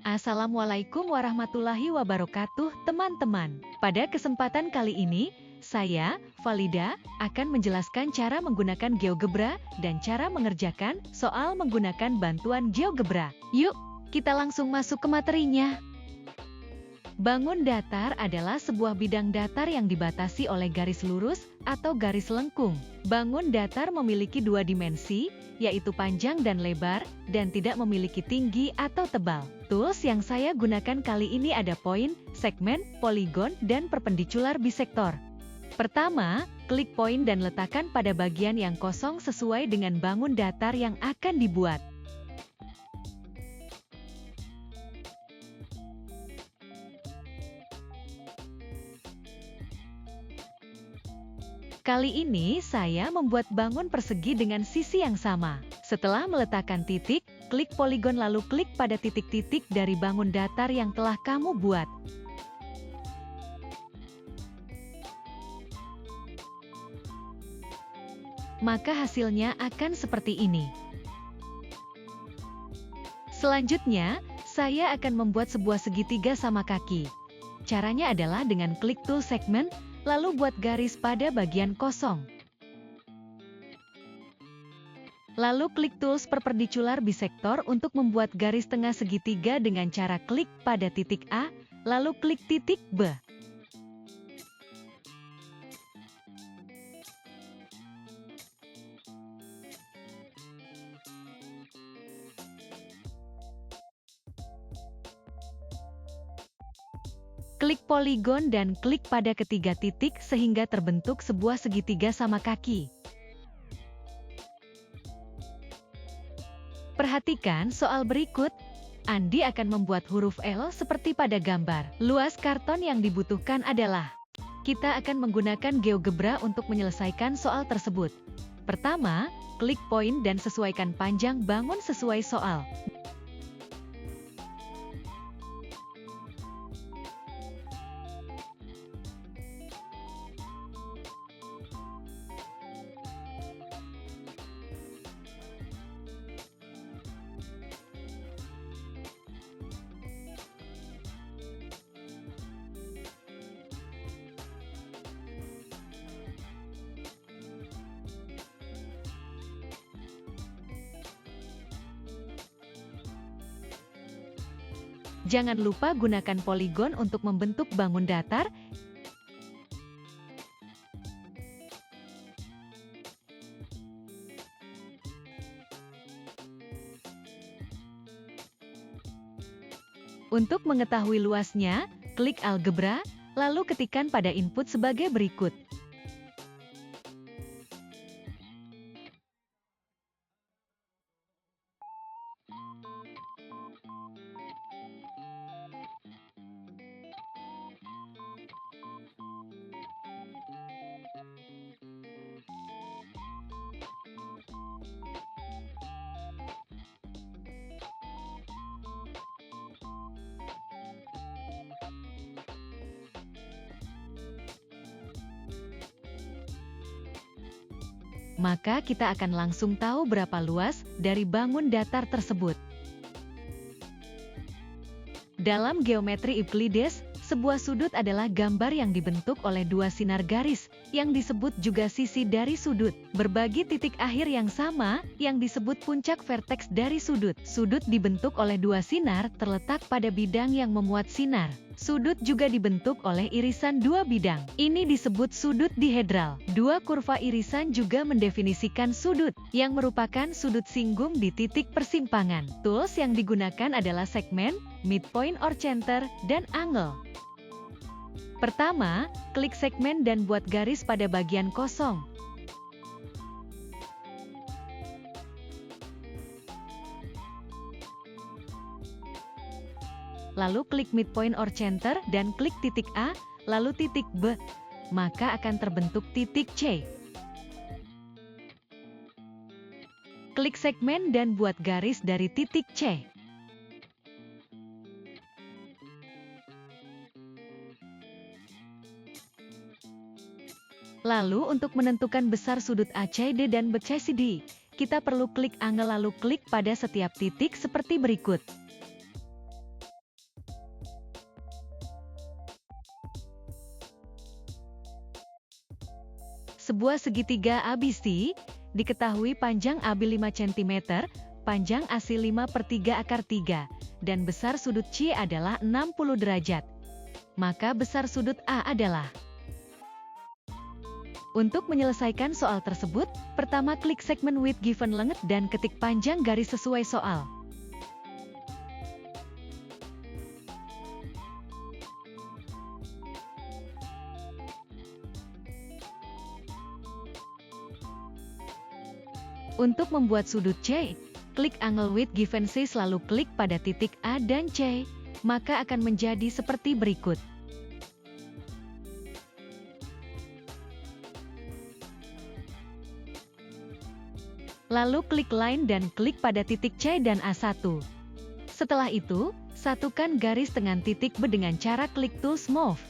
Assalamualaikum warahmatullahi wabarakatuh, teman-teman. Pada kesempatan kali ini, saya, Valida, akan menjelaskan cara menggunakan GeoGebra dan cara mengerjakan soal menggunakan bantuan GeoGebra. Yuk, kita langsung masuk ke materinya. Bangun datar adalah sebuah bidang datar yang dibatasi oleh garis lurus atau garis lengkung. Bangun datar memiliki dua dimensi, yaitu panjang dan lebar, dan tidak memiliki tinggi atau tebal. Tools yang saya gunakan kali ini ada point, segmen, poligon, dan perpendicular bisektor. Pertama, klik point dan letakkan pada bagian yang kosong sesuai dengan bangun datar yang akan dibuat. Kali ini saya membuat bangun persegi dengan sisi yang sama. Setelah meletakkan titik, klik poligon lalu klik pada titik-titik dari bangun datar yang telah kamu buat. Maka hasilnya akan seperti ini. Selanjutnya, saya akan membuat sebuah segitiga sama kaki. Caranya adalah dengan klik tool segmen, lalu buat garis pada bagian kosong. Lalu klik tools perpendicular bisektor untuk membuat garis tengah segitiga dengan cara klik pada titik A, lalu klik titik B. Klik poligon dan klik pada ketiga titik sehingga terbentuk sebuah segitiga sama kaki. Perhatikan soal berikut. Andi akan membuat huruf L seperti pada gambar. Luas karton yang dibutuhkan adalah. Kita akan menggunakan GeoGebra untuk menyelesaikan soal tersebut. Pertama, klik point dan sesuaikan panjang bangun sesuai soal. Jangan lupa gunakan poligon untuk membentuk bangun datar. Untuk mengetahui luasnya, klik algebra, lalu ketikkan pada input sebagai berikut. Maka kita akan langsung tahu berapa luas dari bangun datar tersebut. Dalam geometri Euclides, sebuah sudut adalah gambar yang dibentuk oleh dua sinar garis, yang disebut juga sisi dari sudut. Berbagi titik akhir yang sama, yang disebut puncak verteks dari sudut. Sudut dibentuk oleh dua sinar terletak pada bidang yang memuat sinar. Sudut juga dibentuk oleh irisan dua bidang. Ini disebut sudut dihedral. Dua kurva irisan juga mendefinisikan sudut, yang merupakan sudut singgung di titik persimpangan. Tools yang digunakan adalah segmen, midpoint or center, dan angle. Pertama, klik segmen dan buat garis pada bagian kosong. Lalu klik midpoint or center dan klik titik A, lalu titik B. Maka akan terbentuk titik C. Klik segmen dan buat garis dari titik C. Lalu untuk menentukan besar sudut ACD dan BCD, kita perlu klik angle lalu klik pada setiap titik seperti berikut. Sebuah segitiga ABC, diketahui panjang AB 5 cm, panjang AC 5/3 dan besar sudut C adalah 60 derajat. Maka besar sudut A adalah. Untuk menyelesaikan soal tersebut, pertama klik segmen with given length dan ketik panjang garis sesuai soal. Untuk membuat sudut C, klik angle with given size lalu klik pada titik A dan C, maka akan menjadi seperti berikut. Lalu klik line dan klik pada titik C dan A1. Setelah itu, satukan garis dengan titik B dengan cara klik tools move.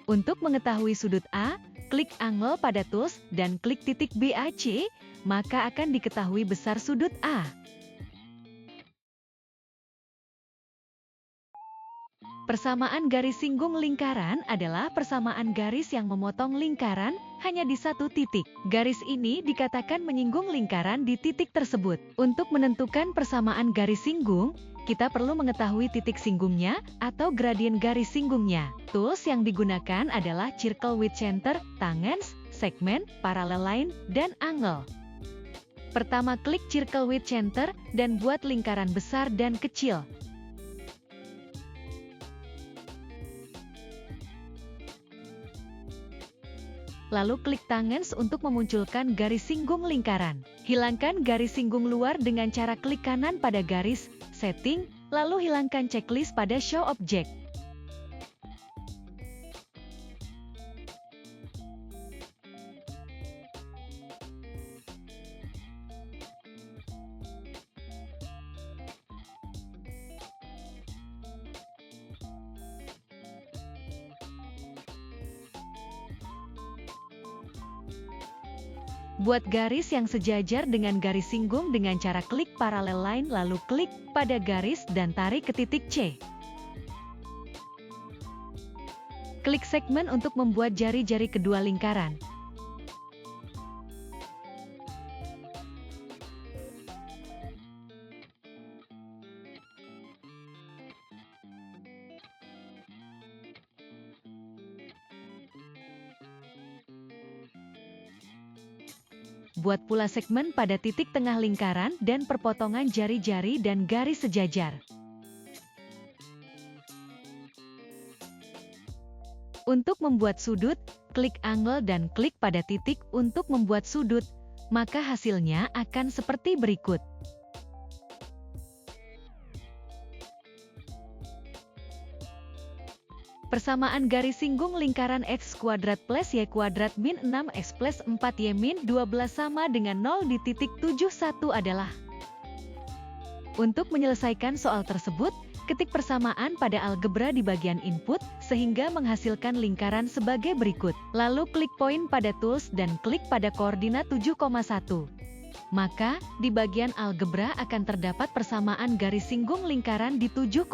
Untuk mengetahui sudut A, klik angle pada tools dan klik titik BAC, maka akan diketahui besar sudut A. Persamaan garis singgung lingkaran adalah persamaan garis yang memotong lingkaran hanya di satu titik. Garis ini dikatakan menyinggung lingkaran di titik tersebut. Untuk menentukan persamaan garis singgung, kita perlu mengetahui titik singgungnya atau gradien garis singgungnya. Tools yang digunakan adalah circle with center, tangents, segmen, parallel line, dan angle. Pertama klik circle with center dan buat lingkaran besar dan kecil. Lalu klik tangents untuk memunculkan garis singgung lingkaran. Hilangkan garis singgung luar dengan cara klik kanan pada garis, setting, lalu hilangkan checklist pada show object. Buat garis yang sejajar dengan garis singgung dengan cara klik parallel line lalu klik pada garis dan tarik ke titik C. Klik segmen untuk membuat jari-jari kedua lingkaran. Buat pula segmen pada titik tengah lingkaran dan perpotongan jari-jari dan garis sejajar. Untuk membuat sudut, klik angle dan klik pada titik untuk membuat sudut, maka hasilnya akan seperti berikut. Persamaan garis singgung lingkaran x kuadrat plus y kuadrat min 6x plus 4y min 12 sama dengan 0 di titik 71 adalah. Untuk menyelesaikan soal tersebut, ketik persamaan pada algebra di bagian input, sehingga menghasilkan lingkaran sebagai berikut. Lalu klik poin pada tools dan klik pada koordinat 7,1. Maka, di bagian algebra akan terdapat persamaan garis singgung lingkaran di 7,1.